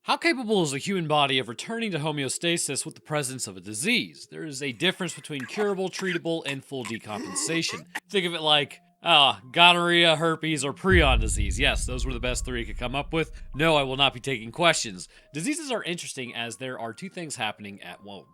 How capable is the human body of returning to homeostasis with the presence of a disease? There is a difference between curable, treatable, and full decompensation. Think of it like gonorrhea, herpes, or prion disease. Yes, those were the best three I could come up with. No, I will not be taking questions. Diseases are interesting as there are two things happening at once.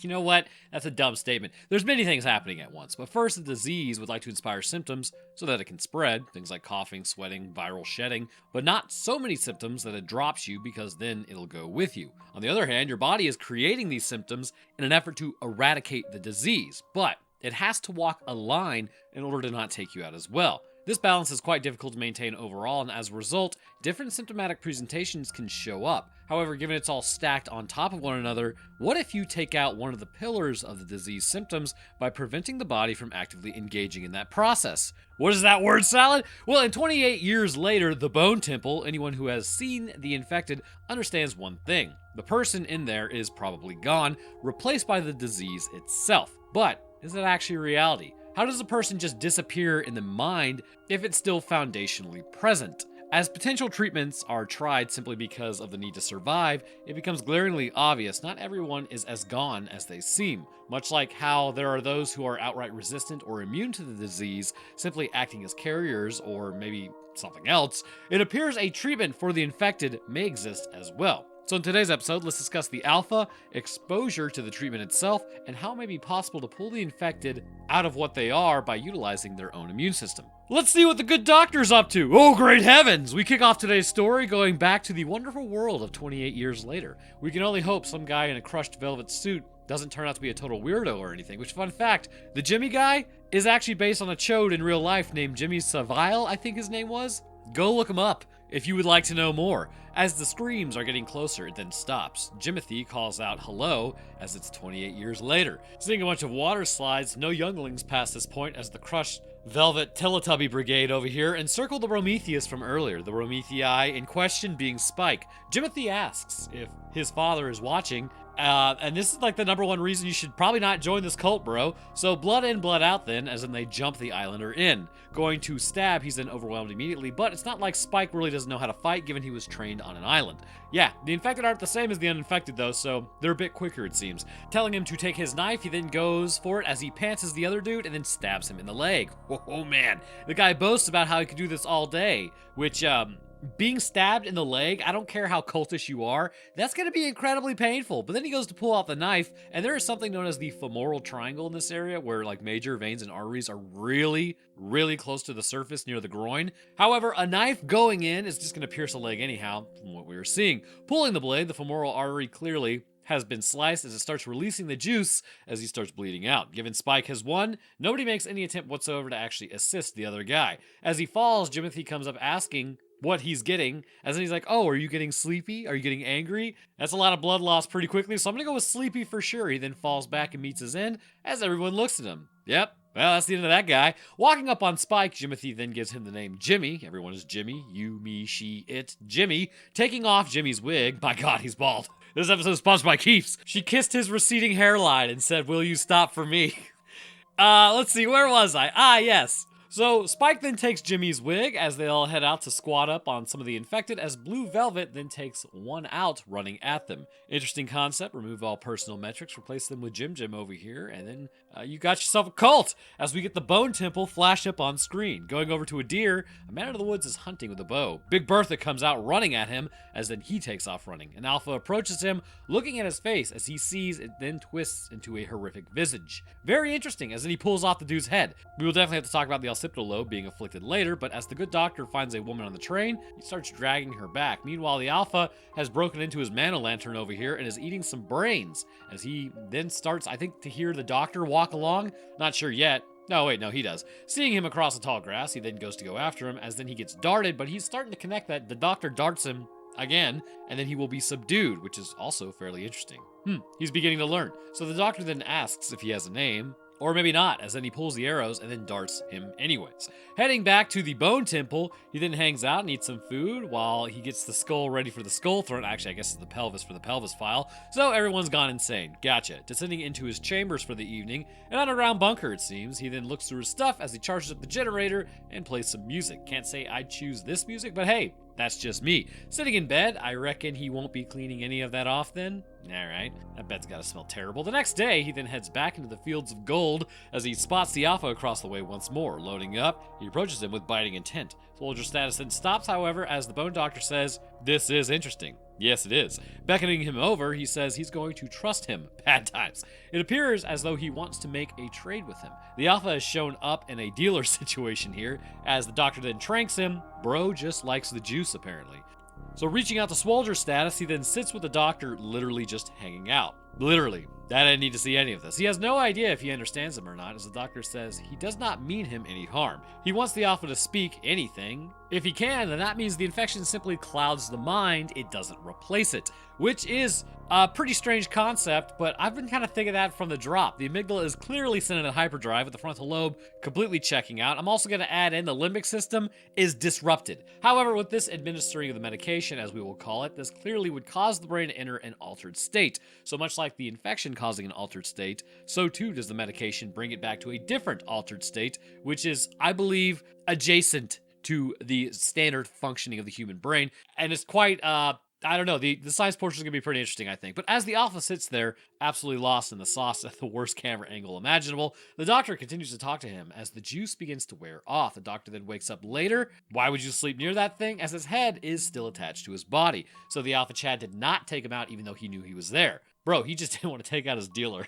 You know what? That's a dumb statement. There's many things happening at once, but first, the disease would like to inspire symptoms so that it can spread, things like coughing, sweating, viral shedding, but not so many symptoms that it drops you because then it'll go with you. On the other hand, your body is creating these symptoms in an effort to eradicate the disease, but it has to walk a line in order to not take you out as well. This balance is quite difficult to maintain overall, and as a result, different symptomatic presentations can show up. However, given it's all stacked on top of one another, what if you take out one of the pillars of the disease symptoms by preventing the body from actively engaging in that process? What is that word salad? Well, in 28 years later, the bone temple, anyone who has seen the infected understands one thing. The person in there is probably gone, replaced by the disease itself. But is it actually reality? How does a person just disappear in the mind if it's still foundationally present? As potential treatments are tried simply because of the need to survive, it becomes glaringly obvious not everyone is as gone as they seem. Much like how there are those who are outright resistant or immune to the disease, simply acting as carriers or maybe something else, it appears a treatment for the infected may exist as well. So in today's episode, let's discuss the alpha, exposure to the treatment itself, and how it may be possible to pull the infected out of what they are by utilizing their own immune system. Let's see what the good doctor's up to. Oh, great heavens! We kick off today's story going back to the wonderful world of 28 years later. We can only hope some guy in a crushed velvet suit doesn't turn out to be a total weirdo or anything, which, fun fact, the Jimmy guy is actually based on a chode in real life named Jimmy Savile, I think his name was. Go look him up if you would like to know more. As the screams are getting closer, it then stops. Jimothy calls out hello as it's 28 years later. Seeing a bunch of water slides, no younglings past this point as the crushed Velvet Teletubby Brigade over here encircle the Prometheus from earlier, the Promethei in question being Spike. Jimothy asks if his father is watching, and this is like the number one reason you should probably not join this cult, bro. So blood in, blood out then, as in they jump the islander in. Going to stab, he's then overwhelmed immediately, but it's not like Spike really doesn't know how to fight given he was trained on an island. Yeah, the infected aren't the same as the uninfected though, so they're a bit quicker it seems. Telling him to take his knife, he then goes for it as he pantses the other dude and then stabs him in the leg. Oh man, the guy boasts about how he could do this all day, which, being stabbed in the leg, I don't care how cultish you are, that's going to be incredibly painful. But then he goes to pull out the knife, and there is something known as the femoral triangle in this area, where like major veins and arteries are really, really close to the surface near the groin. However, a knife going in is just going to pierce a leg anyhow, from what we were seeing. Pulling the blade, the femoral artery clearly has been sliced as it starts releasing the juice as he starts bleeding out. Given Spike has won, nobody makes any attempt whatsoever to actually assist the other guy. As he falls, Jimothy comes up asking what he's getting, as then he's like, oh, are you getting sleepy? Are you getting angry? That's a lot of blood loss pretty quickly, so I'm gonna go with sleepy for sure. He then falls back and meets his end as everyone looks at him. Yep, well, that's the end of that guy. Walking up on Spike, Jimothy then gives him the name Jimmy. Everyone is Jimmy. You, me, she, it, Jimmy. Taking off Jimmy's wig. My God, he's bald. This episode is sponsored by Keefs. She kissed his receding hairline and said, will you stop for me? Let's see, where was I? Yes. So Spike then takes Jimmy's wig as they all head out to squat up on some of the infected, as Blue Velvet then takes one out running at them. Interesting concept, remove all personal metrics, replace them with Jim Jim over here, and then you got yourself a cult as we get the Bone Temple flash up on screen. Going over to a deer, a man in the woods is hunting with a bow. Big Bertha comes out running at him as then he takes off running. And Alpha approaches him, looking at his face as he sees it then twists into a horrific visage. Very interesting, as then he pulls off the dude's head. We will definitely have to talk about the occipital lobe being afflicted later, but as the good doctor finds a woman on the train, he starts dragging her back. Meanwhile, the Alpha has broken into his mana lantern over here and is eating some brains as he then starts, I think, to hear the doctor walk along. Not sure yet. No, wait, no, he does. Seeing him across the tall grass, he then goes to go after him, as then he gets darted, but he's starting to connect that the doctor darts him again, and then he will be subdued, which is also fairly interesting. He's beginning to learn. So the doctor then asks if he has a name, or maybe not, as then he pulls the arrows and then darts him anyways. Heading back to the Bone Temple, he then hangs out and eats some food while he gets the skull ready for the skull throne. Actually, I guess it's the pelvis for the pelvis file. So everyone's gone insane. Gotcha. Descending into his chambers for the evening, an underground bunker it seems. He then looks through his stuff as he charges up the generator and plays some music. Can't say I'd choose this music, but hey, That's just me. Sitting in bed, I reckon he won't be cleaning any of that off then. Alright, that bed's gotta smell terrible. The next day, he then heads back into the fields of gold as he spots the Alpha across the way once more. Loading up, he approaches him with biting intent. Soldier status then stops, however, as the Bone Doctor says, "This is interesting." Yes, it is. Beckoning him over, he says he's going to trust him. Bad times. It appears as though he wants to make a trade with him. The Alpha has shown up in a dealer situation here, as the Doctor then tranks him. Bro just likes the juice, apparently. So reaching out to Swolger status, he then sits with the Doctor, literally just hanging out. Literally. That I didn't need to see any of this. He has no idea if he understands him or not, as the Doctor says he does not mean him any harm. He wants the Alpha to speak anything. If he can, then that means the infection simply clouds the mind, it doesn't replace it. Which is a pretty strange concept, but I've been kind of thinking that from the drop. The amygdala is clearly sent in hyperdrive with the frontal lobe completely checking out. I'm also going to add in the limbic system is disrupted. However, with this administering of the medication, as we will call it, this clearly would cause the brain to enter an altered state. So much like the infection causing an altered state, so too does the medication bring it back to a different altered state, which is, I believe, adjacent to the standard functioning of the human brain. And it's quite, I don't know, the science portion is going to be pretty interesting, I think. But as the Alpha sits there, absolutely lost in the sauce at the worst camera angle imaginable, the Doctor continues to talk to him as the juice begins to wear off. The Doctor then wakes up later. Why would you sleep near that thing? As his head is still attached to his body. So the Alpha Chad did not take him out even though he knew he was there. Bro, he just didn't want to take out his dealer.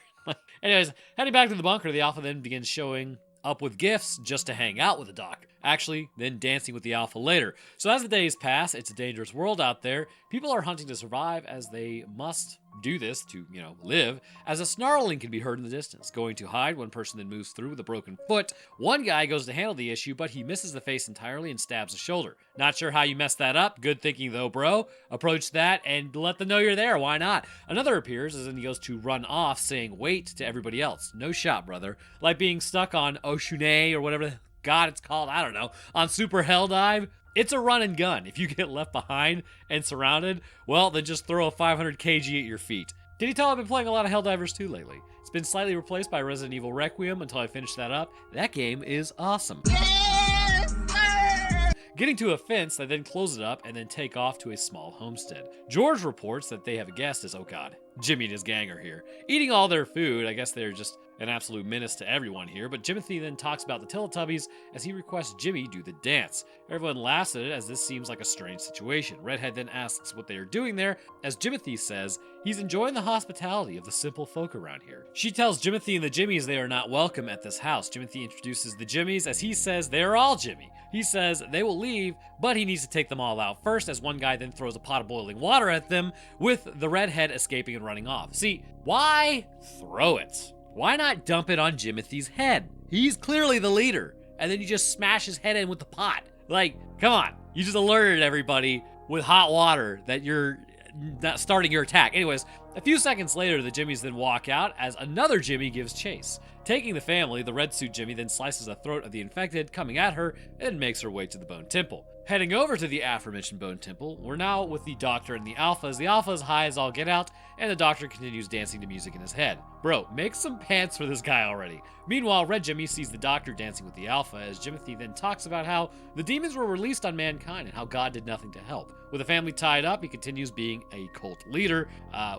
Anyways, heading back to the bunker, the Alpha then begins showing up with gifts just to hang out with the Doc. Actually, then dancing with the Alpha later. So as the days pass, it's a dangerous world out there. People are hunting to survive as they must do this to, live, as a snarling can be heard in the distance. Going to hide, one person then moves through with a broken foot. One guy goes to handle the issue, but he misses the face entirely and stabs the shoulder. Not sure how you messed that up. Good thinking though, bro. Approach that and let them know you're there. Why not? Another appears as then he goes to run off, saying wait to everybody else. No shot, brother. Like being stuck on Oshune or whatever the God it's called, I don't know, on Super Hell Dive. It's a run and gun. If you get left behind and surrounded, well, then just throw a 500 kg at your feet. Did he tell I've been playing a lot of Helldivers 2 lately? It's been slightly replaced by Resident Evil Requiem until I finish that up. That game is awesome. Getting to a fence, they then close it up and then take off to a small homestead. George reports that they have a guest as, oh god, Jimmy and his gang are here. Eating all their food, I guess they're just an absolute menace to everyone here, but Jimothy then talks about the Teletubbies as he requests Jimmy do the dance. Everyone laughs at it as this seems like a strange situation. Redhead then asks what they are doing there, as Jimothy says he's enjoying the hospitality of the simple folk around here. She tells Jimothy and the Jimmies they are not welcome at this house. Jimothy introduces the Jimmies as he says they are all Jimmy. He says they will leave, but he needs to take them all out first, as one guy then throws a pot of boiling water at them, with the redhead escaping and running off. See, why throw it? Why not dump it on Jimothy's head? He's clearly the leader, and then you just smash his head in with the pot. Like, come on. You just alerted everybody with hot water that you're not starting your attack. Anyways, a few seconds later, the Jimmies then walk out as another Jimmy gives chase. Taking the family, the red suit Jimmy then slices the throat of the infected, coming at her, and makes her way to the Bone Temple. Heading over to the aforementioned Bone Temple, we're now with the Doctor and the Alpha, as the Alpha is high as all get out, and the Doctor continues dancing to music in his head. Bro, make some pants for this guy already. Meanwhile, Red Jimmy sees the Doctor dancing with the Alpha, as Jimothy then talks about how the demons were released on mankind and how God did nothing to help. With the family tied up, he continues being a cult leader,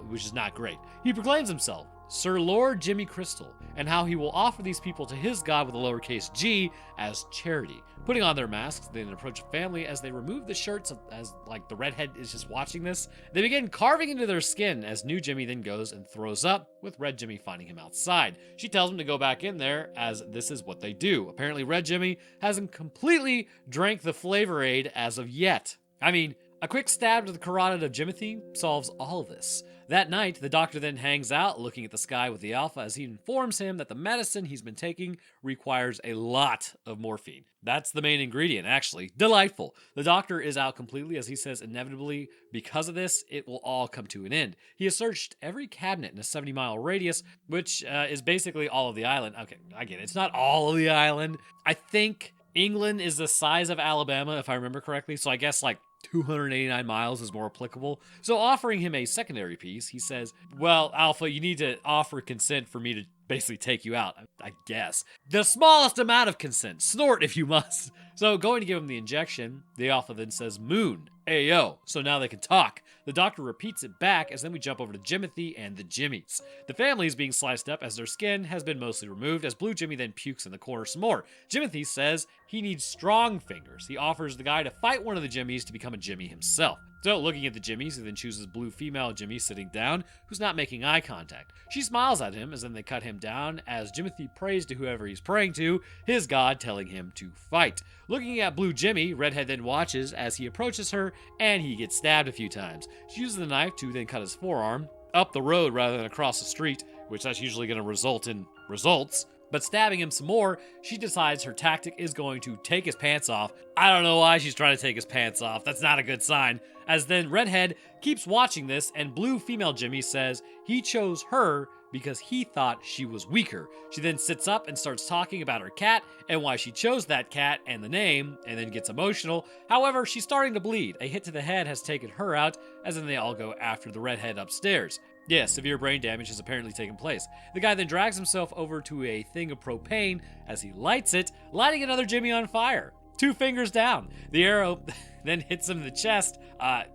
which is not great. He proclaims himself Sir Lord Jimmy Crystal, and how he will offer these people to his god with a lowercase g as charity. Putting on their masks, they then approach a family as they remove the shirts as the redhead is just watching this. They begin carving into their skin as new Jimmy then goes and throws up, with Red Jimmy finding him outside. She tells him to go back in there as this is what they do. Apparently Red Jimmy hasn't completely drank the flavor aid as of yet. I mean, a quick stab to the carotid of Jimothy solves all of this. That night, the Doctor then hangs out, looking at the sky with the Alpha as he informs him that the medicine he's been taking requires a lot of morphine. That's the main ingredient, actually. Delightful. The Doctor is out completely as he says inevitably, because of this, it will all come to an end. He has searched every cabinet in a 70-mile radius, which is basically all of the island. Okay, I get it. It's not all of the island. I think England is the size of Alabama, if I remember correctly, so I guess 289 miles is more applicable. So offering him a secondary piece, he says, well, Alpha, you need to offer consent for me to basically take you out, I guess. The smallest amount of consent. Snort if you must. So going to give him the injection, the alpha then says moon, Ayo, so now they can talk. The doctor repeats it back as then we jump over to Jimothy and the Jimmies. The family is being sliced up as their skin has been mostly removed as Blue Jimmy then pukes in the corner some more. Jimothy says he needs strong fingers. He offers the guy to fight one of the Jimmies to become a Jimmy himself. So, looking at the Jimmies, he then chooses blue female Jimmy sitting down, who's not making eye contact. She smiles at him as then they cut him down as Jimothy prays to whoever he's praying to, his god telling him to fight. Looking at blue Jimmy, Redhead then watches as he approaches her and he gets stabbed a few times. She uses the knife to then cut his forearm up the road rather than across the street, which that's usually going to result in results. But stabbing him some more, she decides her tactic is going to take his pants off. I don't know why she's trying to take his pants off. That's not a good sign. As then Redhead keeps watching this and blue female Jimmy says he chose her because he thought she was weaker. She then sits up and starts talking about her cat and why she chose that cat and the name, and then gets emotional. However, she's starting to bleed. A hit to the head has taken her out, as then they all go after the redhead upstairs. Yes, severe brain damage has apparently taken place. The guy then drags himself over to a thing of propane as he lights it, lighting another Jimmy on fire. 2 fingers down. The arrow then hits him in the chest,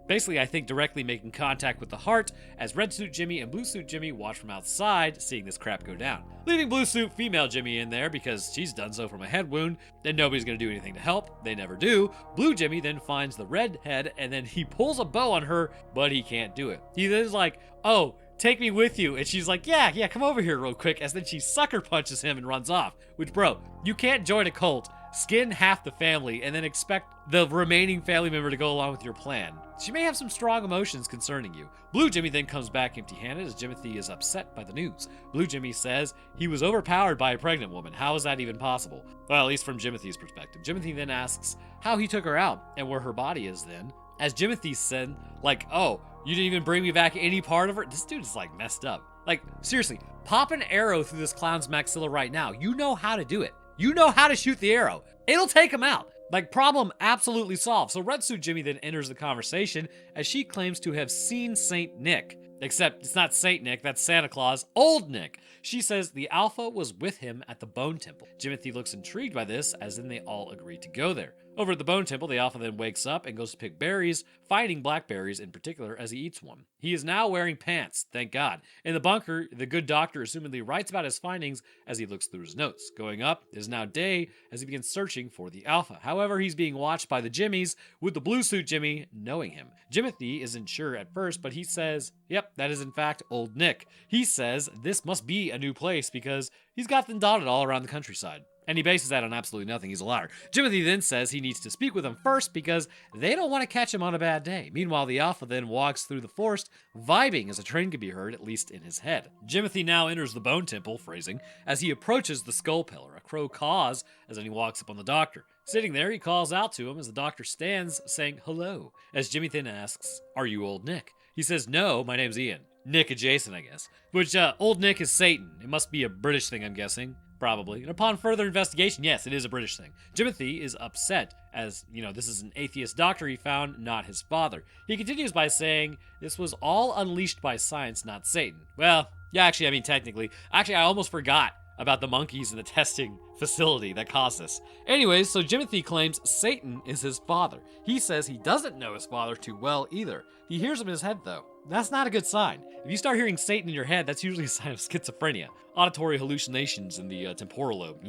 basically I think directly making contact with the heart, as Red Suit Jimmy and Blue Suit Jimmy watch from outside, seeing this crap go down. Leaving Blue Suit female Jimmy in there because she's done so from a head wound, and nobody's gonna do anything to help. They never do. Blue Jimmy then finds the redhead, and then he pulls a bow on her, but he can't do it. He then is like, oh, take me with you. And she's like, yeah, come over here real quick. As then she sucker punches him and runs off. Which, bro, you can't join a cult, skin half the family, and then expect the remaining family member to go along with your plan. She may have some strong emotions concerning you. Blue Jimmy then comes back empty-handed as Jimothy is upset by the news. Blue Jimmy says he was overpowered by a pregnant woman. How is that even possible? Well, at least from Jimothy's perspective. Jimothy then asks how he took her out and where her body is then. As Jimothy said, like, oh, you didn't even bring me back any part of her? This dude is like messed up. Like, seriously, pop an arrow through this clown's maxilla right now. You know how to do it. You know how to shoot the arrow. It'll take him out. Like, problem absolutely solved. So Red Suit Jimmy then enters the conversation as she claims to have seen Saint Nick. Except it's not Saint Nick, that's Santa Claus, Old Nick. She says the Alpha was with him at the Bone Temple. Jimothy looks intrigued by this, as then they all agree to go there. Over at the Bone Temple, the Alpha then wakes up and goes to pick berries, finding blackberries in particular as he eats one. He is now wearing pants, thank God. In the bunker, the good doctor assumedly writes about his findings as he looks through his notes. Going up, it is now day as he begins searching for the Alpha. However, he's being watched by the Jimmies, with the Blue Suit Jimmy knowing him. Jimothy isn't sure at first, but he says, yep, that is in fact Old Nick. He says this must be a new place because he's got them dotted all around the countryside. And he bases that on absolutely nothing. He's a liar. Jimothy then says he needs to speak with them first because they don't want to catch him on a bad day. Meanwhile, the Alpha then walks through the forest, vibing as a train can be heard, at least in his head. Jimothy now enters the Bone Temple, phrasing, as he approaches the Skull Pillar. A crow caws as then he walks up on the doctor. Sitting there, he calls out to him as the doctor stands, saying hello. As Jimmy then asks, are you Old Nick? He says, no, my name's Ian. Nick adjacent, I guess. Which, Old Nick is Satan. It must be a British thing, I'm guessing. Probably. And upon further investigation, yes, it is a British thing. Jimothy is upset as, this is an atheist doctor he found, not his father. He continues by saying, this was all unleashed by science, not Satan. Well, yeah, actually, technically. Actually, I almost forgot about the monkeys in the testing facility that caused this. Anyways, so Jimothy claims Satan is his father. He says he doesn't know his father too well either. He hears him in his head, though. That's not a good sign. If you start hearing Satan in your head, that's usually a sign of schizophrenia. Auditory hallucinations in the temporal lobe.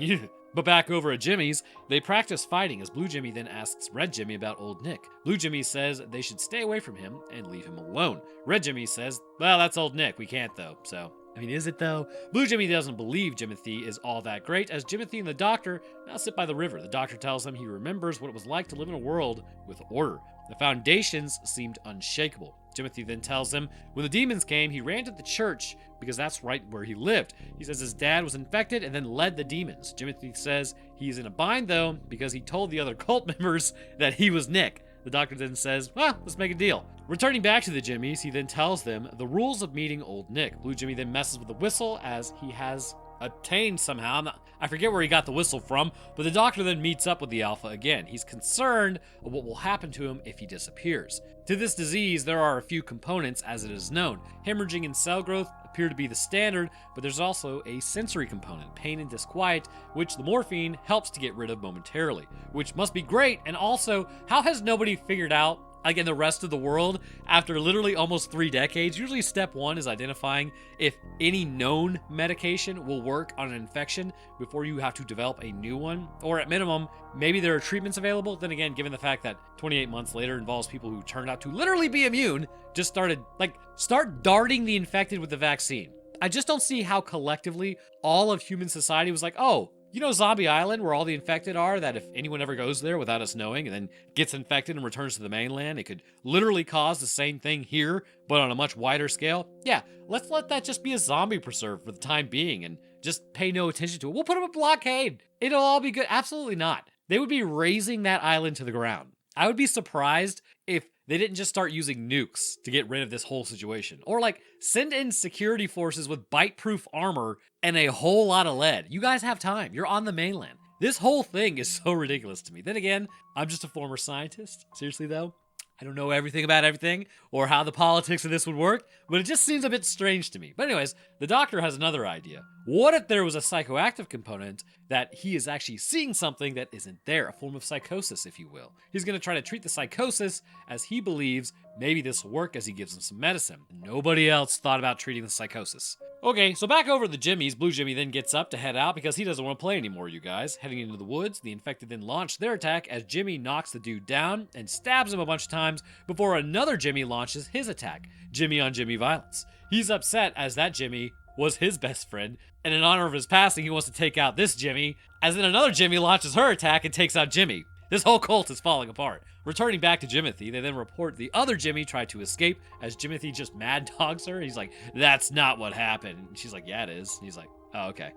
But back over at Jimmy's, they practice fighting as Blue Jimmy then asks Red Jimmy about Old Nick. Blue Jimmy says they should stay away from him and leave him alone. Red Jimmy says, well, that's Old Nick. We can't, though, so... is it though? Blue Jimmy doesn't believe Jimothy is all that great, as Jimothy and the doctor now sit by the river. The doctor tells him he remembers what it was like to live in a world with order. The foundations seemed unshakable. Jimothy then tells him when the demons came, he ran to the church because that's right where he lived. He says his dad was infected and then led the demons. Jimothy says he's in a bind though because he told the other cult members that he was Nick. The doctor then says, well, let's make a deal. Returning back to the Jimmies, he then tells them the rules of meeting Old Nick. Blue Jimmy then messes with the whistle as he has attained somehow. I forget where he got the whistle from, but the doctor then meets up with the Alpha again. He's concerned of what will happen to him if he disappears. To this disease, there are a few components as it is known. Hemorrhaging and cell growth appear to be the standard, but there's also a sensory component, pain and disquiet, which the morphine helps to get rid of momentarily, which must be great. And also, how has nobody figured out, like in the rest of the world, after literally almost 3 decades? Usually step 1 is identifying if any known medication will work on an infection before you have to develop a new one, or at minimum, maybe there are treatments available. Then again, given the fact that 28 months later involves people who turned out to literally be immune, just start darting the infected with the vaccine. I just don't see how collectively all of human society was like, oh, you know Zombie Island, where all the infected are, that if anyone ever goes there without us knowing and then gets infected and returns to the mainland, it could literally cause the same thing here, but on a much wider scale? Yeah, let's let that just be a zombie preserve for the time being and just pay no attention to it. We'll put up a blockade. It'll all be good. Absolutely not. They would be razing that island to the ground. I would be surprised if they didn't just start using nukes to get rid of this whole situation. Or send in security forces with bite-proof armor and a whole lot of lead. You guys have time. You're on the mainland. This whole thing is so ridiculous to me. Then again, I'm just a former scientist. Seriously though, I don't know everything about everything or how the politics of this would work, but it just seems a bit strange to me. But anyways, the doctor has another idea. What if there was a psychoactive component that he is actually seeing something that isn't there, a form of psychosis, if you will? He's going to try to treat the psychosis as he believes maybe this will work as he gives him some medicine. Nobody else thought about treating the psychosis. Okay, so back over to the Jimmys, Blue Jimmy then gets up to head out because he doesn't want to play anymore, you guys. Heading into the woods, the infected then launch their attack as Jimmy knocks the dude down and stabs him a bunch of times before another Jimmy launches his attack. Jimmy on Jimmy violence. He's upset as that Jimmy was his best friend, and in honor of his passing, he wants to take out this Jimmy, as then another Jimmy launches her attack and takes out Jimmy. This whole cult is falling apart. Returning back to Jimothy, they then report the other Jimmy tried to escape as Jimothy just mad dogs her. He's like, that's not what happened. And she's like, yeah, it is. And he's like, oh, okay.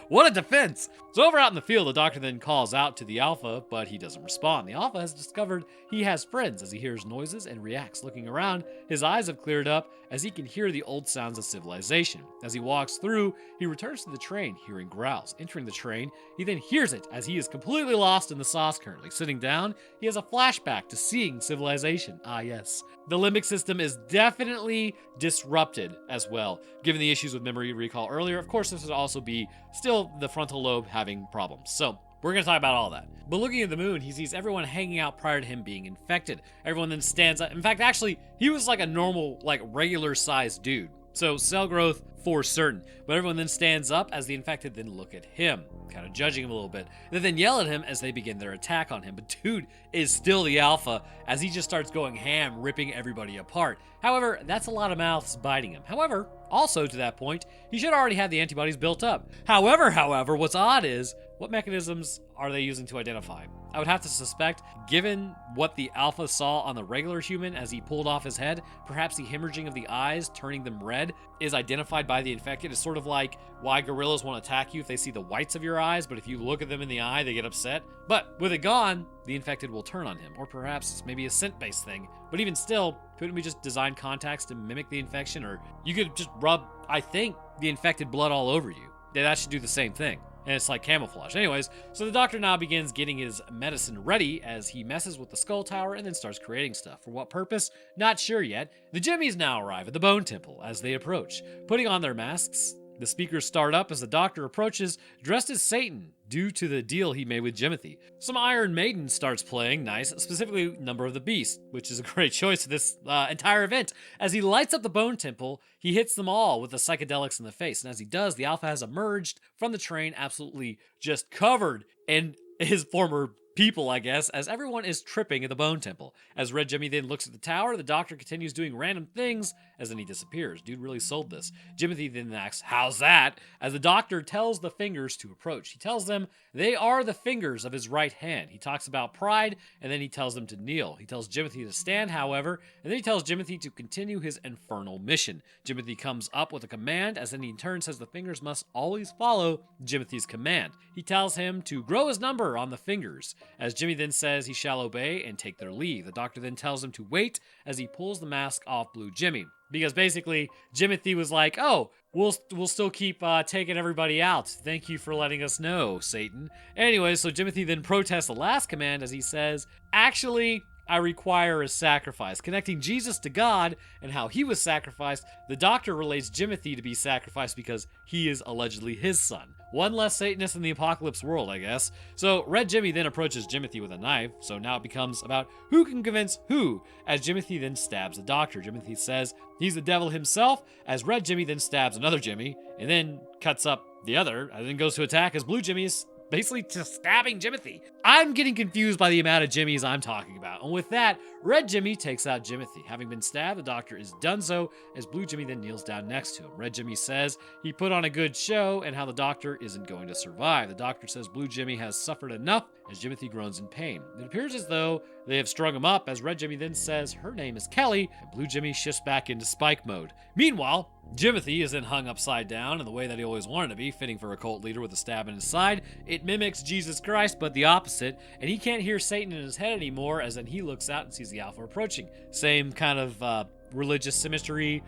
What a defense! So over out in the field, the doctor then calls out to the Alpha, but he doesn't respond. The Alpha has discovered he has friends as he hears noises and reacts. Looking around, his eyes have cleared up as he can hear the old sounds of civilization. As he walks through, he returns to the train, hearing growls. Entering the train, he then hears it as he is completely lost in the sauce currently. Sitting down, he has a flashback to seeing civilization. Ah, yes. The limbic system is definitely disrupted as well. Given the issues with memory recall earlier, of course, this would also be still the frontal lobe having problems. So we're going to talk about all that. But looking at the moon, he sees everyone hanging out prior to him being infected. Everyone then stands up. In fact, actually, he was like a normal, regular-sized dude. So cell growth for certain. But everyone then stands up as the infected then look at him, kind of judging him a little bit. They then yell at him as they begin their attack on him. But dude is still the Alpha as he just starts going ham, ripping everybody apart. However, that's a lot of mouths biting him. However, also to that point, he should already have the antibodies built up. However, what's odd is, what mechanisms are they using to identify? I would have to suspect, given what the Alpha saw on the regular human as he pulled off his head, perhaps the hemorrhaging of the eyes, turning them red, is identified by the infected. It's sort of like why gorillas won't attack you if they see the whites of your eyes, but if you look at them in the eye, they get upset. But with it gone, the infected will turn on him. Or perhaps it's maybe a scent-based thing. But even still, couldn't we just design contacts to mimic the infection? Or you could just rub, I think, the infected blood all over you. Yeah, that should do the same thing. And it's like camouflage. Anyways, so the doctor now begins getting his medicine ready as he messes with the skull tower and then starts creating stuff. For what purpose? Not sure yet. The Jimmys now arrive at the Bone Temple as they approach. Putting on their masks, the speakers start up as the doctor approaches, dressed as Satan, due to the deal he made with Jimothy. Some Iron Maiden starts playing, nice, specifically Number of the Beast, which is a great choice for this entire event. As he lights up the Bone Temple, he hits them all with the psychedelics in the face, and as he does, the Alpha has emerged from the train, absolutely just covered in his former people, I guess, as everyone is tripping at the Bone Temple. As Red Jimmy then looks at the tower, the doctor continues doing random things, as then he disappears. Dude really sold this. Jimothy then asks, how's that? As the doctor tells the fingers to approach. He tells them they are the fingers of his right hand. He talks about pride, and then he tells them to kneel. He tells Jimothy to stand, however, and then he tells Jimothy to continue his infernal mission. Jimothy comes up with a command, as then he in turn says the fingers must always follow Jimothy's command. He tells him to grow his number on the fingers. As Jimmy then says he shall obey and take their leave. The doctor then tells him to wait as he pulls the mask off Blue Jimmy. Because basically, Jimothy was like, oh, we'll still keep taking everybody out. Thank you for letting us know, Satan. Anyway, so Jimothy then protests the last command as he says, actually, I require a sacrifice. Connecting Jesus to God and how he was sacrificed, the Doctor relates Jimothy to be sacrificed because he is allegedly his son. One less Satanist in the apocalypse world, I guess. So Red Jimmy then approaches Jimothy with a knife, so now it becomes about who can convince who, as Jimothy then stabs the Doctor. Jimothy says he's the devil himself, as Red Jimmy then stabs another Jimmy, and then cuts up the other, and then goes to attack as Blue Jimmy is basically just stabbing Jimothy. I'm getting confused by the amount of Jimmys I'm talking about. And with that, Red Jimmy takes out Jimothy. Having been stabbed, the Doctor is done so, as Blue Jimmy then kneels down next to him. Red Jimmy says he put on a good show and how the Doctor isn't going to survive. The Doctor says Blue Jimmy has suffered enough, as Jimothy groans in pain. It appears as though they have strung him up, as Red Jimmy then says her name is Kelly, and Blue Jimmy shifts back into Spike mode. Meanwhile, Jimothy is then hung upside down in the way that he always wanted to be, fitting for a cult leader with a stab in his side. It mimics Jesus Christ, but the opposite, and he can't hear Satan in his head anymore, as then he looks out and sees the Alpha approaching. Same kind of religious symmetry,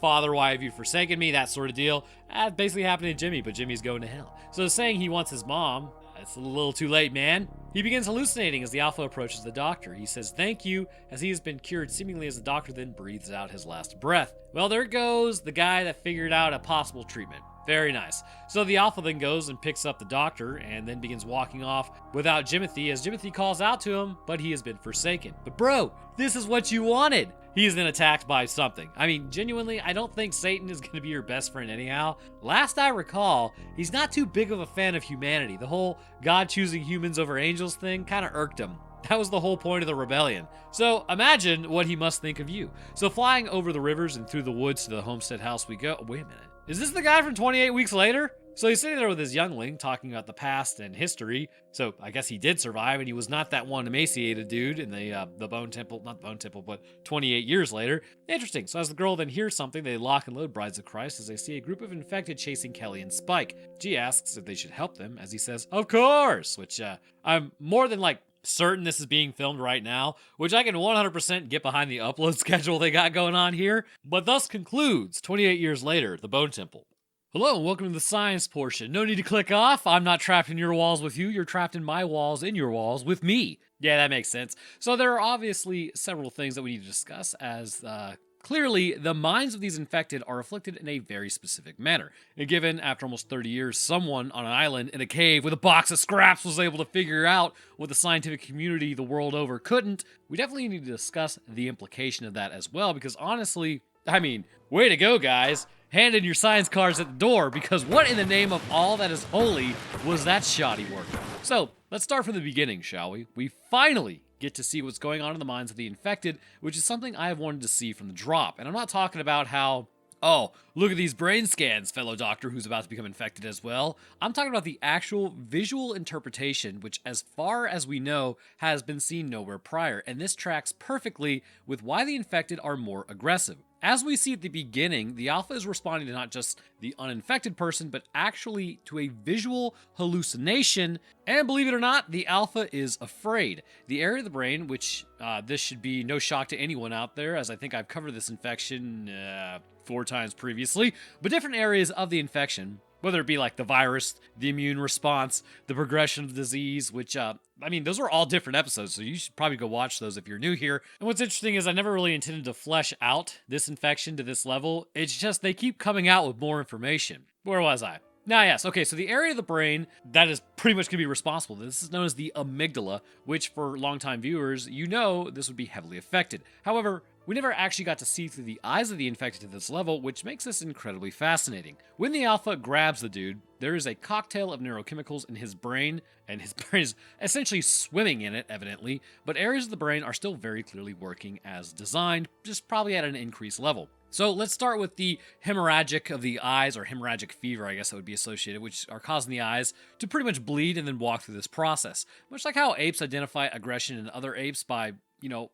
Father, why have you forsaken me, that sort of deal. That's basically happening to Jimmy, but Jimmy's going to hell. So saying he wants his mom, it's a little too late, man. He begins hallucinating as the Alpha approaches the Doctor. He says thank you, as he has been cured, seemingly as the Doctor then breathes out his last breath. Well, there goes the guy that figured out a possible treatment. Very nice. So the Alpha then goes and picks up the Doctor and then begins walking off without Jimothy, as Jimothy calls out to him, but he has been forsaken. But bro, this is what you wanted. He is then attacked by something. I mean, genuinely, I don't think Satan is going to be your best friend anyhow. Last I recall, he's not too big of a fan of humanity. The whole God choosing humans over angels thing kind of irked him. That was the whole point of the rebellion. So imagine what he must think of you. So flying over the rivers and through the woods to the homestead house we go. Wait a minute. Is this the guy from 28 Weeks Later? So he's sitting there with his youngling talking about the past and history. So I guess he did survive, and he was not that one emaciated dude in the Bone Temple, not Bone Temple, but 28 years later. Interesting. So as the girl then hears something, they lock and load Brides of Christ as they see a group of infected chasing Kelly and Spike. She asks if they should help them, as he says, of course, which I'm more than certain this is being filmed right now, which I can 100% get behind the upload schedule they got going on here. But thus concludes 28 years later, the Bone Temple. Hello and welcome to the science portion. No need to click off. I'm not trapped in your walls with you. You're trapped in my walls, in your walls, with me. Yeah, that makes sense. So there are obviously several things that we need to discuss, as clearly the minds of these infected are afflicted in a very specific manner. And given, after almost 30 years, someone on an island in a cave with a box of scraps was able to figure out what the scientific community the world over couldn't, we definitely need to discuss the implication of that as well, because honestly, I mean, way to go, guys. Hand in your science cards at the door, because what in the name of all that is holy was that shoddy work? So, let's start from the beginning, shall we? We finally get to see what's going on in the minds of the infected, which is something I have wanted to see from the drop. And I'm not talking about how, oh, look at these brain scans, fellow Doctor who's about to become infected as well. I'm talking about the actual visual interpretation, which, as far as we know, has been seen nowhere prior. And this tracks perfectly with why the infected are more aggressive. As we see at the beginning, the Alpha is responding to not just the uninfected person, but actually to a visual hallucination. And believe it or not, the Alpha is afraid. The area of the brain, which this should be no shock to anyone out there, as I think I've covered this infection 4 times previously, but different areas of the infection, whether it be like the virus, the immune response, the progression of the disease, which, those are all different episodes, so you should probably go watch those if you're new here. And what's interesting is I never really intended to flesh out this infection to this level. It's just they keep coming out with more information. Where was I? Yes, okay, so the area of the brain that is pretty much going to be responsible. This is known as the amygdala, which for longtime viewers, you know this would be heavily affected. However, we never actually got to see through the eyes of the infected to this level, which makes this incredibly fascinating. When the Alpha grabs the dude, there is a cocktail of neurochemicals in his brain, and his brain is essentially swimming in it, evidently, but areas of the brain are still very clearly working as designed, just probably at an increased level. So let's start with the hemorrhagic of the eyes, or hemorrhagic fever, I guess that would be associated, which are causing the eyes to pretty much bleed and then walk through this process. Much like how apes identify aggression in other apes by,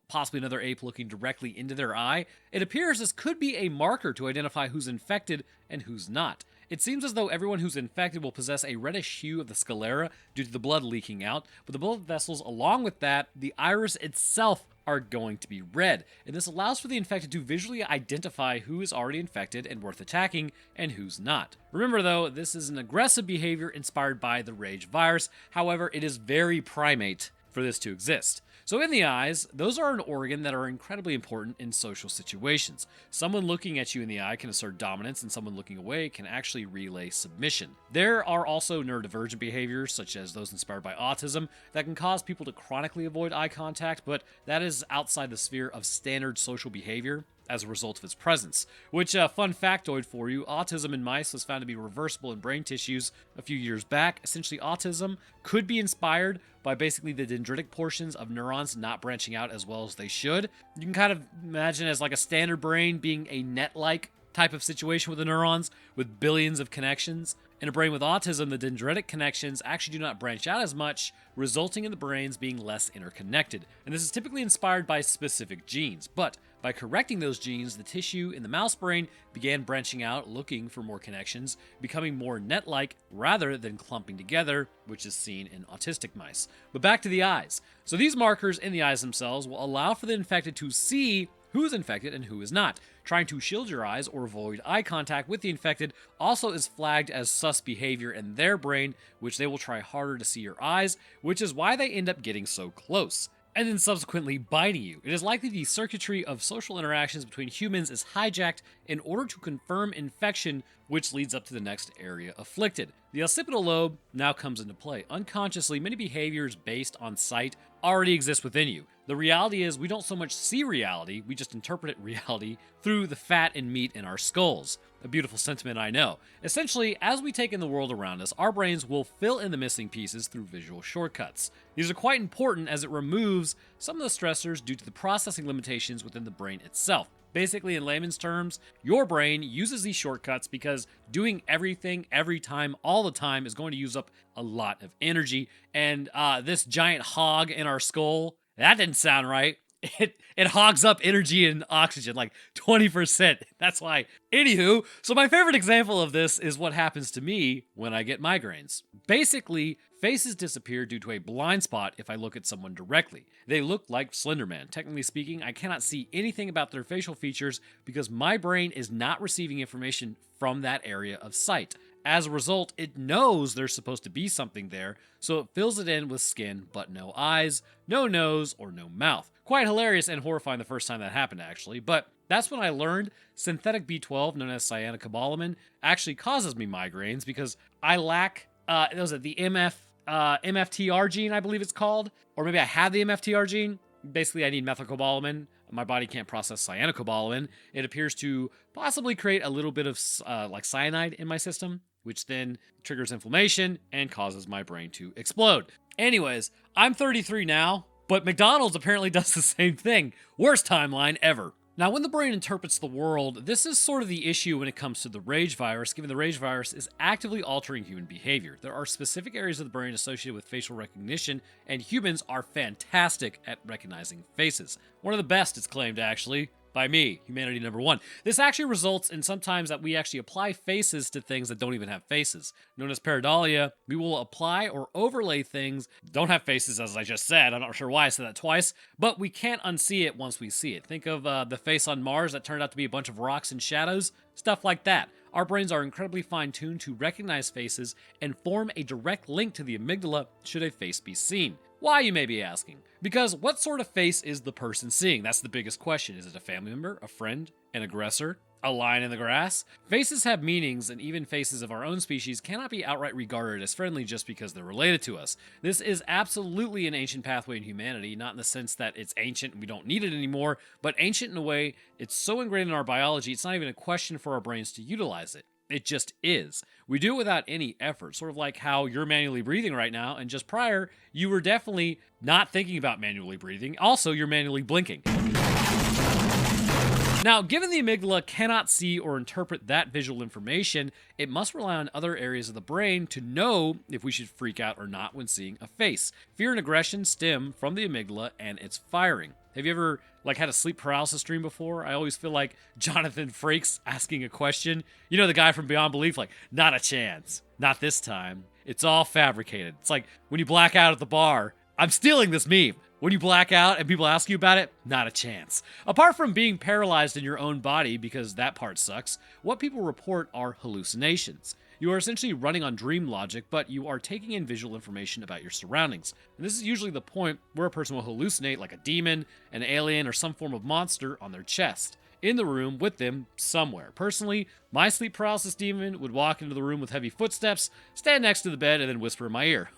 possibly another ape looking directly into their eye, it appears this could be a marker to identify who's infected and who's not. It seems as though everyone who's infected will possess a reddish hue of the sclera due to the blood leaking out, but the blood vessels, along with that, the iris itself, are going to be red, and this allows for the infected to visually identify who is already infected and worth attacking, and who's not. Remember though, this is an aggressive behavior inspired by the Rage virus, however, it is very primate for this to exist. So in the eyes, those are an organ that are incredibly important in social situations. Someone looking at you in the eye can assert dominance, and someone looking away can actually relay submission. There are also neurodivergent behaviors, such as those inspired by autism, that can cause people to chronically avoid eye contact, but that is outside the sphere of standard social behavior as a result of its presence. Which, fun factoid for you, autism in mice was found to be reversible in brain tissues a few years back. Essentially, autism could be inspired by basically the dendritic portions of neurons not branching out as well as they should. You can kind of imagine as like a standard brain being a net-like type of situation with the neurons with billions of connections. In a brain with autism, the dendritic connections actually do not branch out as much, resulting in the brains being less interconnected. And this is typically inspired by specific genes, but by correcting those genes, the tissue in the mouse brain began branching out, looking for more connections, becoming more net-like rather than clumping together, which is seen in autistic mice. But back to the eyes. So these markers in the eyes themselves will allow for the infected to see who is infected and who is not. Trying to shield your eyes or avoid eye contact with the infected also is flagged as sus behavior in their brain, which they will try harder to see your eyes, which is why they end up getting so close, and then subsequently biting you. It is likely the circuitry of social interactions between humans is hijacked in order to confirm infection, which leads up to the next area afflicted. The occipital lobe now comes into play. Unconsciously, many behaviors based on sight already exist within you. The reality is we don't so much see reality, we just interpret reality through the fat and meat in our skulls. A beautiful sentiment, I know. Essentially, as we take in the world around us, our brains will fill in the missing pieces through visual shortcuts. These are quite important as it removes some of the stressors due to the processing limitations within the brain itself. Basically, in layman's terms, your brain uses these shortcuts because doing everything, every time, all the time is going to use up a lot of energy. And this giant hog in our skull, that didn't sound right. It hogs up energy and oxygen like 20%. That's why. Anywho, so my favorite example of this is what happens to me when I get migraines. Basically, faces disappear due to a blind spot if I look at someone directly. They look like Slender Man. Technically speaking, I cannot see anything about their facial features because my brain is not receiving information from that area of sight. As a result, it knows there's supposed to be something there, so it fills it in with skin, but no eyes, no nose, or no mouth. Quite hilarious and horrifying the first time that happened, actually, but that's when I learned synthetic B12, known as cyanocobalamin, actually causes me migraines because I lack, the MFTR gene, I believe it's called, or maybe I have the MFTR gene. Basically, I need methylcobalamin. My body can't process cyanocobalamin. It appears to possibly create a little bit of cyanide in my system, which then triggers inflammation and causes my brain to explode. Anyways, I'm 33 now, but McDonald's apparently does the same thing. Worst timeline ever. Now, when the brain interprets the world, this is sort of the issue when it comes to the rage virus, given the rage virus is actively altering human behavior. There are specific areas of the brain associated with facial recognition, and humans are fantastic at recognizing faces. One of the best, it's claimed, actually, by me, humanity number one. This actually results in sometimes that we actually apply faces to things that don't even have faces. Known as pareidolia, we will apply or overlay things that don't have faces, as I just said. I'm not sure why I said that twice, but we can't unsee it once we see it. Think of the face on Mars that turned out to be a bunch of rocks and shadows, stuff like that. Our brains are incredibly fine-tuned to recognize faces and form a direct link to the amygdala should a face be seen. Why, you may be asking? Because what sort of face is the person seeing? That's the biggest question. Is it a family member, a friend, an aggressor, a lion in the grass? Faces have meanings, and even faces of our own species cannot be outright regarded as friendly just because they're related to us. This is absolutely an ancient pathway in humanity, not in the sense that it's ancient and we don't need it anymore, but ancient in a way it's so ingrained in our biology, it's not even a question for our brains to utilize it. It just is. We do it without any effort, sort of like how you're manually breathing right now, and just prior, you were definitely not thinking about manually breathing. Also, you're manually blinking. Now, given the amygdala cannot see or interpret that visual information, it must rely on other areas of the brain to know if we should freak out or not when seeing a face. Fear and aggression stem from the amygdala and its firing. Have you ever had a sleep paralysis dream before? I always feel like Jonathan Frakes asking a question. You know, the guy from Beyond Belief, not a chance. Not this time. It's all fabricated. It's like when you black out at the bar. I'm stealing this meme. When you black out and people ask you about it, not a chance. Apart from being paralyzed in your own body, because that part sucks, what people report are hallucinations. You are essentially running on dream logic, but you are taking in visual information about your surroundings. And this is usually the point where a person will hallucinate like a demon, an alien, or some form of monster on their chest, in the room with them somewhere. Personally, my sleep paralysis demon would walk into the room with heavy footsteps, stand next to the bed, and then whisper in my ear.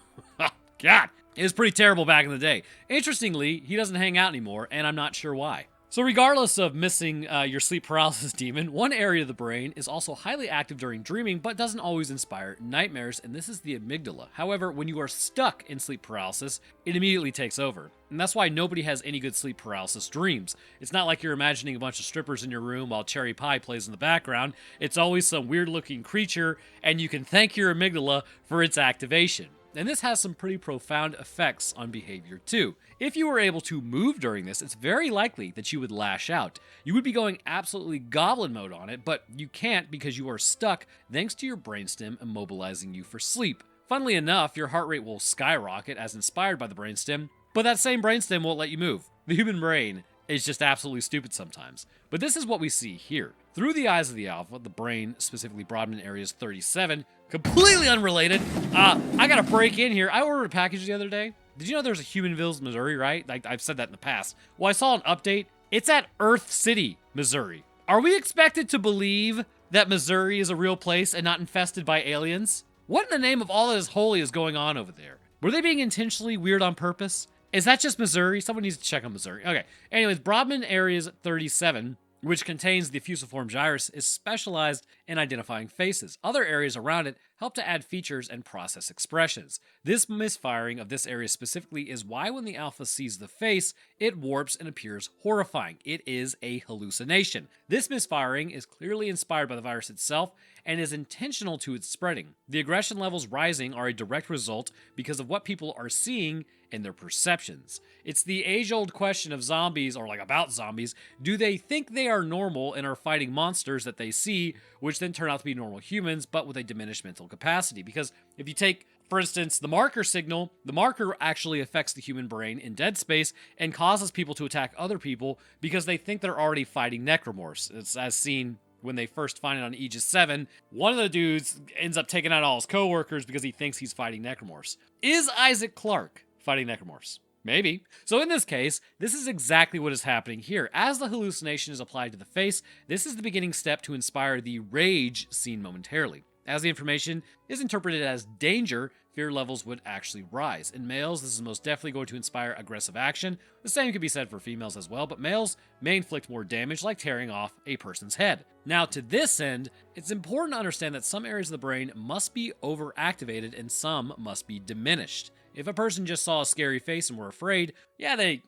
God, it was pretty terrible back in the day. Interestingly, he doesn't hang out anymore, and I'm not sure why. So regardless of missing your sleep paralysis demon, one area of the brain is also highly active during dreaming, but doesn't always inspire nightmares, and this is the amygdala. However, when you are stuck in sleep paralysis, it immediately takes over. And that's why nobody has any good sleep paralysis dreams. It's not like you're imagining a bunch of strippers in your room while Cherry Pie plays in the background. It's always some weird-looking creature, and you can thank your amygdala for its activation. And this has some pretty profound effects on behavior too. If you were able to move during this, it's very likely that you would lash out. You would be going absolutely goblin mode on it, but you can't because you are stuck thanks to your brainstem immobilizing you for sleep. Funnily enough, your heart rate will skyrocket as inspired by the brainstem, but that same brainstem won't let you move. The human brain is just absolutely stupid sometimes. But this is what we see here. Through the eyes of the alpha, the brain, specifically Brodmann areas 37, completely unrelated. I gotta break in here. I ordered a package the other day. Did you know there's a Humanville, Missouri, right? Like, I've said that in the past. Well, I saw an update. It's at Earth City, Missouri. Are we expected to believe that Missouri is a real place and not infested by aliens? What in the name of all that is holy is going on over there? Were they being intentionally weird on purpose? Is that just Missouri? Someone needs to check on Missouri. Okay. Anyways, Brodmann areas 37, which contains the fusiform gyrus, is specialized in identifying faces. Other areas around it help to add features and process expressions. This misfiring of this area specifically is why when the alpha sees the face, it warps and appears horrifying. It is a hallucination. This misfiring is clearly inspired by the virus itself and is intentional to its spreading. The aggression levels rising are a direct result because of what people are seeing and their perceptions. It's the age-old question of zombies, or like about zombies. Do they think they are normal and are fighting monsters that they see, which then turn out to be normal humans, but with a diminished mental capacity? Because if you take, for instance, the marker signal, the marker actually affects the human brain in dead space and causes people to attack other people because they think they're already fighting necromorphs. It's as seen when they first find it on Aegis 7, one of the dudes ends up taking out all his coworkers because he thinks he's fighting necromorphs. Is Isaac Clarke fighting necromorphs? Maybe. So in this case, this is exactly what is happening here. As the hallucination is applied to the face, this is the beginning step to inspire the rage seen momentarily. As the information is interpreted as danger, fear levels would actually rise. In males, this is most definitely going to inspire aggressive action. The same could be said for females as well, but males may inflict more damage, like tearing off a person's head. Now, to this end, it's important to understand that some areas of the brain must be overactivated and some must be diminished. If a person just saw a scary face and were afraid, yeah, they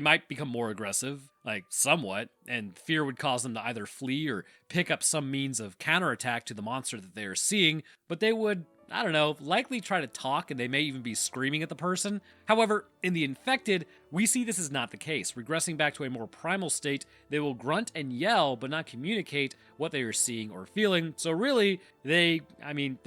might become more aggressive, like somewhat, and fear would cause them to either flee or pick up some means of counterattack to the monster that they are seeing, but they would, likely try to talk, and they may even be screaming at the person. However, in the infected, we see this is not the case. Regressing back to a more primal state, they will grunt and yell, but not communicate what they are seeing or feeling. So really, they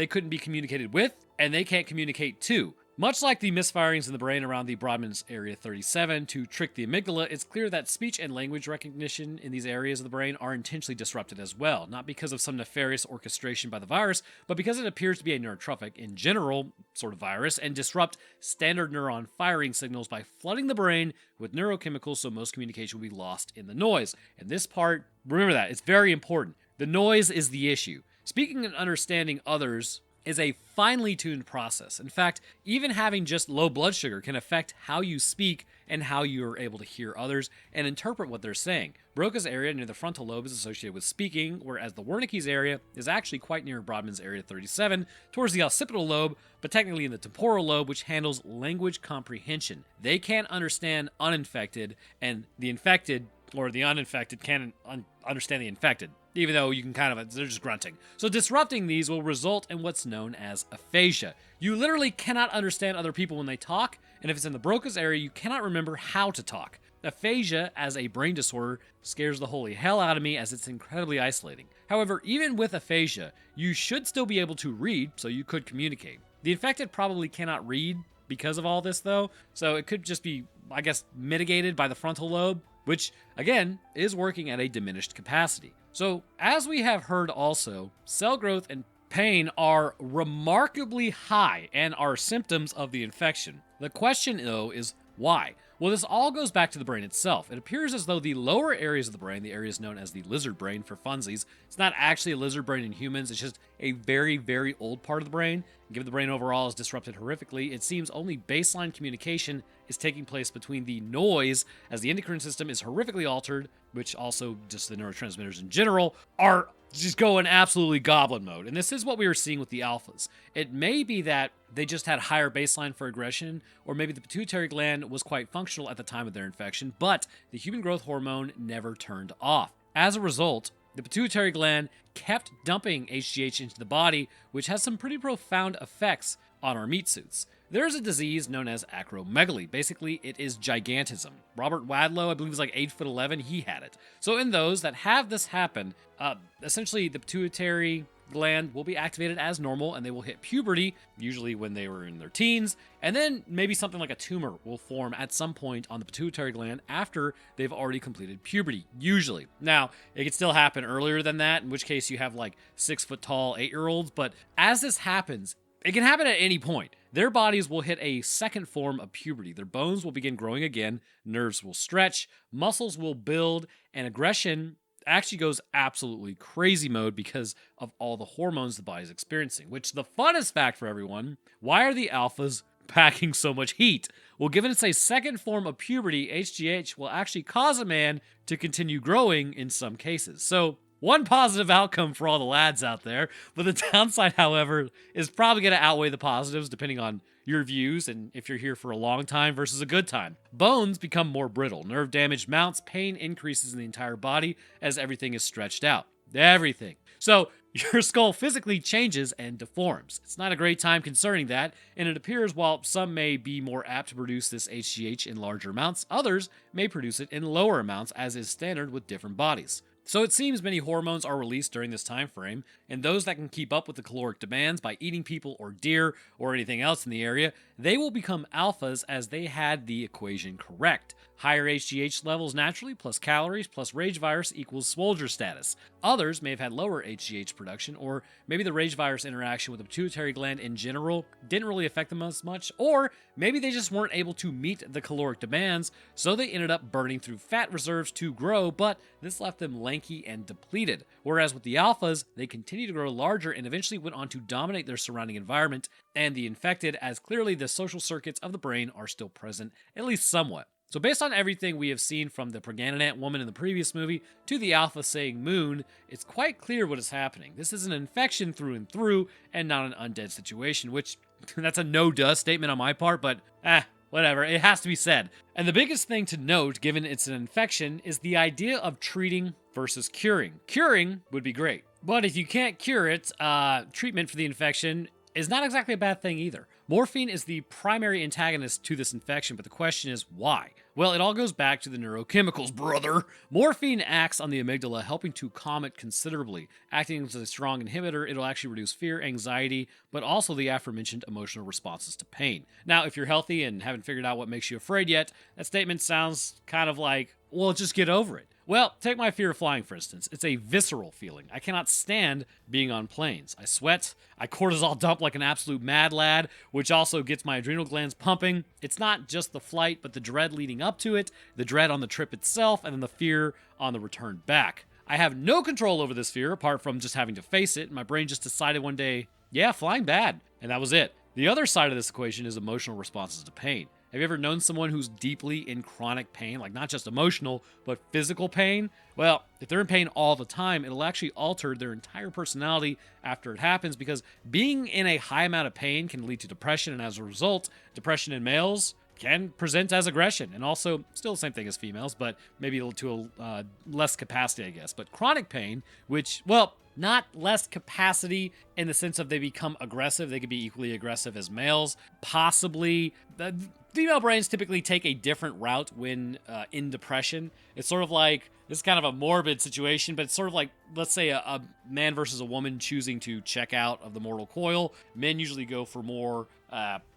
couldn't be communicated with, and they can't communicate to. Much like the misfirings in the brain around the Brodmann's area 37 to trick the amygdala, it's clear that speech and language recognition in these areas of the brain are intentionally disrupted as well, not because of some nefarious orchestration by the virus, but because it appears to be a neurotrophic in general sort of virus and disrupt standard neuron firing signals by flooding the brain with neurochemicals, so most communication will be lost in the noise. And this part, remember that, it's very important. The noise is the issue. Speaking and understanding others is a finely tuned process. In fact, even having just low blood sugar can affect how you speak and how you are able to hear others and interpret what they're saying. Broca's area near the frontal lobe is associated with speaking, whereas the Wernicke's area is actually quite near Brodmann's area 37, towards the occipital lobe, but technically in the temporal lobe, which handles language comprehension. They can't understand uninfected, and the infected, or the uninfected, can't understand the infected, even though you can they're just grunting. So disrupting these will result in what's known as aphasia. You literally cannot understand other people when they talk, and if it's in the Broca's area, you cannot remember how to talk. Aphasia, as a brain disorder, scares the holy hell out of me as it's incredibly isolating. However, even with aphasia, you should still be able to read, so you could communicate. The infected probably cannot read because of all this, though, so it could just be, mitigated by the frontal lobe, which, again, is working at a diminished capacity. So, as we have heard also, cell growth and pain are remarkably high and are symptoms of the infection. The question, though, is why? Well, this all goes back to the brain itself. It appears as though the lower areas of the brain, the areas known as the lizard brain for funsies, it's not actually a lizard brain in humans, it's just a very, very old part of the brain. Given the brain overall is disrupted horrifically, it seems only baseline communication is taking place between the noise, as the endocrine system is horrifically altered, which also just the neurotransmitters in general are just going absolutely goblin mode. And this is what we were seeing with the alphas. It may be that they just had higher baseline for aggression, or maybe the pituitary gland was quite functional at the time of their infection, but the human growth hormone never turned off. As a result, the pituitary gland kept dumping HGH into the body, which has some pretty profound effects on our meat suits. There's a disease known as acromegaly. Basically, it is gigantism. Robert Wadlow, I believe, was like 8'11". He had it. So in those that have this happen, essentially the pituitary gland will be activated as normal and they will hit puberty, usually when they were in their teens, and then maybe something like a tumor will form at some point on the pituitary gland after they've already completed puberty, usually. Now, it could still happen earlier than that, in which case you have like 6-foot tall 8-year-olds, but as this happens, it can happen at any point. Their bodies will hit a second form of puberty. Their bones will begin growing again, nerves will stretch, muscles will build, and aggression actually goes absolutely crazy mode because of all the hormones the body's experiencing. Which, the funnest fact for everyone, why are the alphas packing so much heat? Well, given it's a second form of puberty, HGH will actually cause a man to continue growing in some cases. So, one positive outcome for all the lads out there, but the downside, however, is probably going to outweigh the positives depending on your views and if you're here for a long time versus a good time. Bones become more brittle, nerve damage mounts, pain increases in the entire body as everything is stretched out. Everything. So your skull physically changes and deforms. It's not a great time concerning that, and it appears while some may be more apt to produce this HGH in larger amounts, others may produce it in lower amounts as is standard with different bodies. So it seems many hormones are released during this time frame, and those that can keep up with the caloric demands by eating people or deer or anything else in the area, they will become alphas as they had the equation correct. Higher HGH levels naturally plus calories plus rage virus equals Swolger status. Others may have had lower HGH production, or maybe the rage virus interaction with the pituitary gland in general didn't really affect them as much, or maybe they just weren't able to meet the caloric demands, so they ended up burning through fat reserves to grow, but this left them lanky and depleted. Whereas with the alphas, they continued to grow larger and eventually went on to dominate their surrounding environment and the infected, as clearly the social circuits of the brain are still present, at least somewhat. So based on everything we have seen from the Pregnant woman in the previous movie to the alpha saying moon, it's quite clear what is happening. This is an infection through and through and not an undead situation, which that's a no-duh statement on my part, but whatever, it has to be said. And the biggest thing to note, given it's an infection, is the idea of treating versus curing. Curing would be great, but if you can't cure it, treatment for the infection is not exactly a bad thing either. Morphine is the primary antagonist to this infection, but the question is why? Well, it all goes back to the neurochemicals, brother. Morphine acts on the amygdala, helping to calm it considerably. Acting as a strong inhibitor, it'll actually reduce fear, anxiety, but also the aforementioned emotional responses to pain. Now, if you're healthy and haven't figured out what makes you afraid yet, that statement sounds kind of like, well, just get over it. Well, take my fear of flying, for instance. It's a visceral feeling. I cannot stand being on planes. I sweat, I cortisol dump like an absolute mad lad, which also gets my adrenal glands pumping. It's not just the flight, but the dread leading up to it, the dread on the trip itself, and then the fear on the return back. I have no control over this fear, apart from just having to face it. My brain just decided one day, yeah, flying bad, and that was it. The other side of this equation is emotional responses to pain. Have you ever known someone who's deeply in chronic pain, like not just emotional, but physical pain? Well, if they're in pain all the time, it'll actually alter their entire personality after it happens, because being in a high amount of pain can lead to depression, and as a result, depression in males can present as aggression, and also still the same thing as females, but maybe to a less capacity, I guess. But chronic pain, which, well, not less capacity in the sense of they become aggressive. They could be equally aggressive as males. Possibly, female brains typically take a different route when in depression. It's sort of like, this is kind of a morbid situation, but it's sort of like, let's say a man versus a woman choosing to check out of the mortal coil. Men usually go for more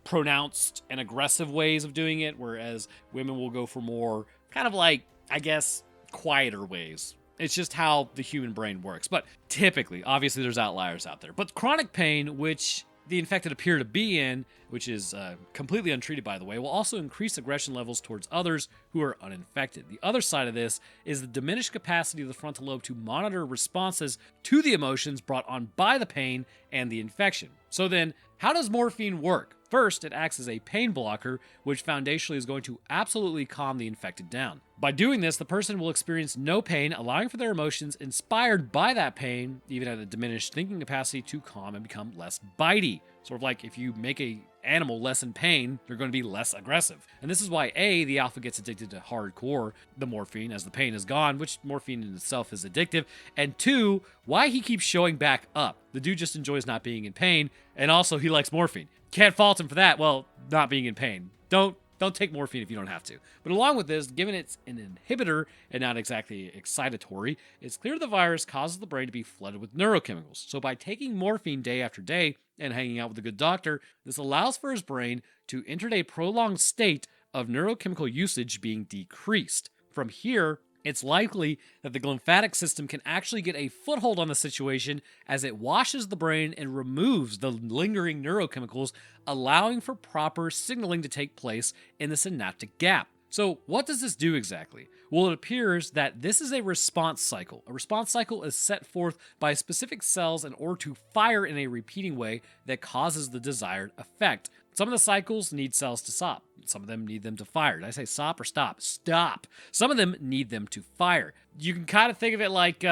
pronounced and aggressive ways of doing it, whereas women will go for more kind of like, I guess, quieter ways. It's just how the human brain works. But typically, obviously there's outliers out there. But chronic pain, which the infected appear to be in, which is completely untreated, by the way, will also increase aggression levels towards others who are uninfected. The other side of this is the diminished capacity of the frontal lobe to monitor responses to the emotions brought on by the pain and the infection. So then, how does morphine work? First, it acts as a pain blocker, which foundationally is going to absolutely calm the infected down. By doing this, the person will experience no pain, allowing for their emotions inspired by that pain, even at a diminished thinking capacity, to calm and become less bitey. Sort of like if you make a animal less in pain, they're going to be less aggressive. And this is why the alpha gets addicted to hardcore, the morphine, as the pain is gone, which morphine in itself is addictive. And 2, why he keeps showing back up. The dude just enjoys not being in pain, and also he likes morphine. Can't fault him for that. Well, not being in pain. Don't take morphine if you don't have to. But along with this, given it's an inhibitor and not exactly excitatory, it's clear the virus causes the brain to be flooded with neurochemicals. So by taking morphine day after day and hanging out with a good doctor, this allows for his brain to enter a prolonged state of neurochemical usage being decreased. From here, it's likely that the glymphatic system can actually get a foothold on the situation as it washes the brain and removes the lingering neurochemicals, allowing for proper signaling to take place in the synaptic gap. So what does this do exactly? Well, it appears that this is a response cycle. A response cycle is set forth by specific cells in order to fire in a repeating way that causes the desired effect. Some of the cycles need cells to stop. Some of them need them to fire. Did I say stop or stop? Stop. Some of them need them to fire. You can kind of think of it like,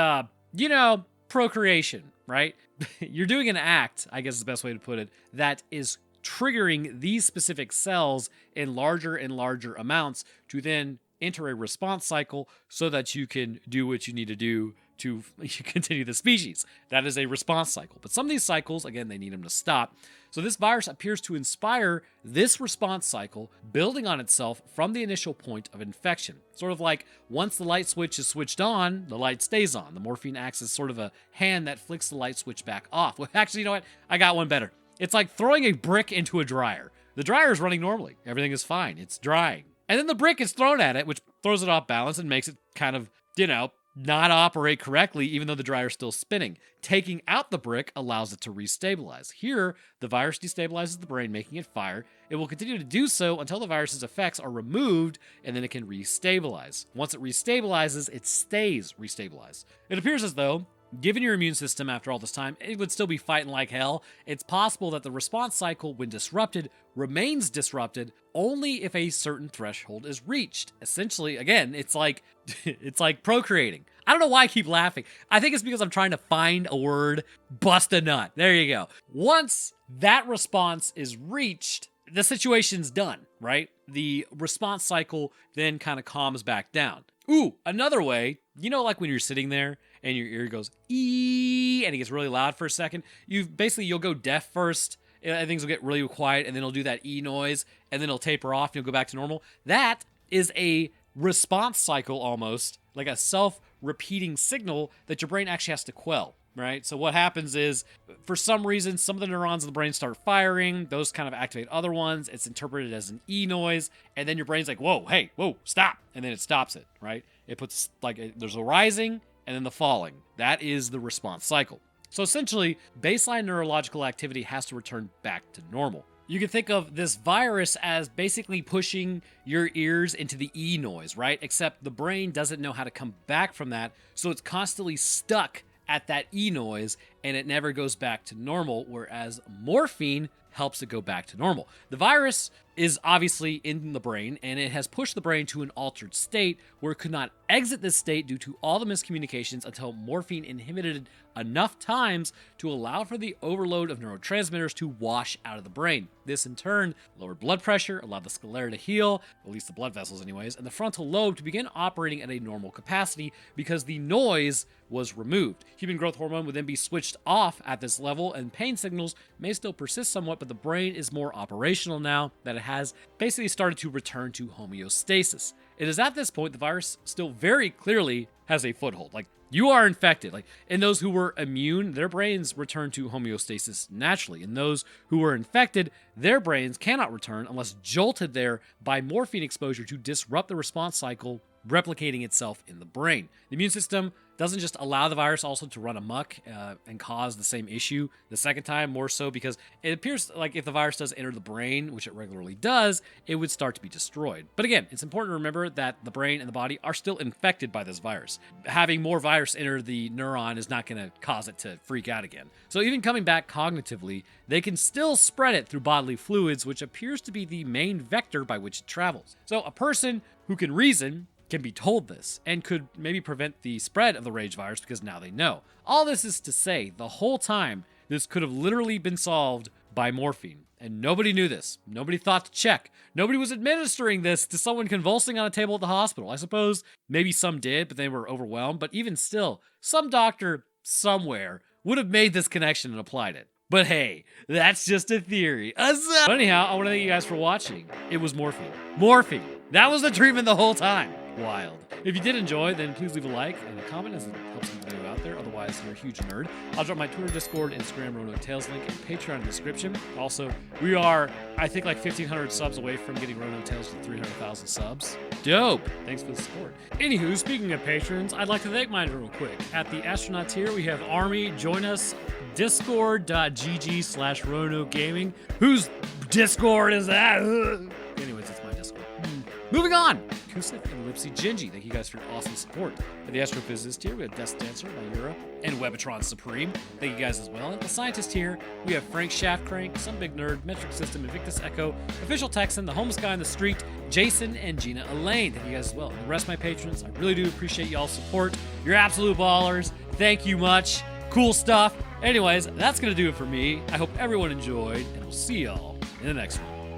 procreation, right? You're doing an act, I guess is the best way to put it, that is triggering these specific cells in larger and larger amounts to then enter a response cycle so that you can do what you need to do to continue the species. That is a response cycle. But some of these cycles, again, they need them to stop. So this virus appears to inspire this response cycle, building on itself from the initial point of infection. Sort of like once the light switch is switched on, the light stays on. The morphine acts as sort of a hand that flicks the light switch back off. Well, actually, you know what? I got one better. It's like throwing a brick into a dryer. The dryer is running normally. Everything is fine. It's drying. And then the brick is thrown at it, which throws it off balance and makes it kind of, not operate correctly, even though the dryer is still spinning. Taking out the brick allows it to restabilize. Here, the virus destabilizes the brain, making it fire. It will continue to do so until the virus's effects are removed, and then it can restabilize. Once it restabilizes, it stays restabilized. It appears as though, given your immune system after all this time, it would still be fighting like hell. It's possible that the response cycle, when disrupted, remains disrupted only if a certain threshold is reached. Essentially, again, it's like procreating. I don't know why I keep laughing. I think it's because I'm trying to find a word. Bust a nut. There you go. Once that response is reached, the situation's done, right? The response cycle then kind of calms back down. Ooh, another way, like when you're sitting there and your ear goes ee and it gets really loud for a second, you'll go deaf first, and things will get really quiet, and then it'll do that e noise, and then it'll taper off and you'll go back to normal. That is a response cycle, almost like a self-repeating signal that your brain actually has to quell, right? So what happens is, for some reason, some of the neurons in the brain start firing. Those kind of activate other ones. It's interpreted as an E noise. And then your brain's like, whoa, stop. And then it stops it, right? It puts, there's a rising and then the falling. That is the response cycle. So essentially, baseline neurological activity has to return back to normal. You can think of this virus as basically pushing your ears into the E noise, right? Except the brain doesn't know how to come back from that, so it's constantly stuck at that E noise, and it never goes back to normal, whereas morphine helps it go back to normal. The virus is obviously in the brain, and it has pushed the brain to an altered state where it could not exit this state due to all the miscommunications until morphine inhibited enough times to allow for the overload of neurotransmitters to wash out of the brain. This in turn lowered blood pressure, allowed the sclera to heal, at least the blood vessels anyways, and the frontal lobe to begin operating at a normal capacity because the noise was removed. Human growth hormone would then be switched off at this level, and pain signals may still persist somewhat, but the brain is more operational now that it has basically started to return to homeostasis. It is at this point the virus still very clearly has a foothold. You are infected. In those who were immune, their brains return to homeostasis naturally. In those who were infected, their brains cannot return unless jolted there by morphine exposure to disrupt the response cycle, replicating itself in the brain. The immune system doesn't just allow the virus also to run amok and cause the same issue the second time, more so because it appears like if the virus does enter the brain, which it regularly does, it would start to be destroyed. But again, it's important to remember that the brain and the body are still infected by this virus. Having more virus enter the neuron is not going to cause it to freak out again. So even coming back cognitively, they can still spread it through bodily fluids, which appears to be the main vector by which it travels. So a person who can reason can be told this and could maybe prevent the spread of the rage virus because now they know. All this is to say, the whole time, this could have literally been solved by morphine. And nobody knew this. Nobody thought to check. Nobody was administering this to someone convulsing on a table at the hospital. I suppose maybe some did, but they were overwhelmed. But even still, some doctor somewhere would have made this connection and applied it. But hey, that's just a theory. But anyhow, I want to thank you guys for watching. It was Morphine. Morphine. That was the treatment the whole time. Wild. If you did enjoy, then please leave a like and a comment as it helps the video out there. Otherwise, you're a huge nerd. I'll drop my Twitter, Discord, Instagram, Roanoke Tales link, and Patreon in the description. Also, we are, I think, like 1,500 subs away from getting Roanoke Tales to 300,000 subs. Dope. Thanks for the support. Anywho, speaking of patrons, I'd like to thank mine real quick. At the astronaut tier, we have Army. Join us. Discord.gg/Roanoke Gaming. Whose Discord is that? Anyways, it's my Discord. Moving on. Kusif and Lipsy Gingy, thank you guys for your awesome support. At the Astrophysicist tier, we have Death Dancer by Europe and Webitron Supreme. Thank you guys as well. At the Scientist tier, we have Frank Shaftcrank, Some Big Nerd, Metric System, Invictus Echo, Official Texan, The Homeless Guy on the Street, Jason, and Gina Elaine. Thank you guys as well. And the rest of my patrons, I really do appreciate y'all's support. You're absolute ballers. Thank you much. Cool stuff. Anyways, that's going to do it for me. I hope everyone enjoyed, and we'll see y'all in the next one.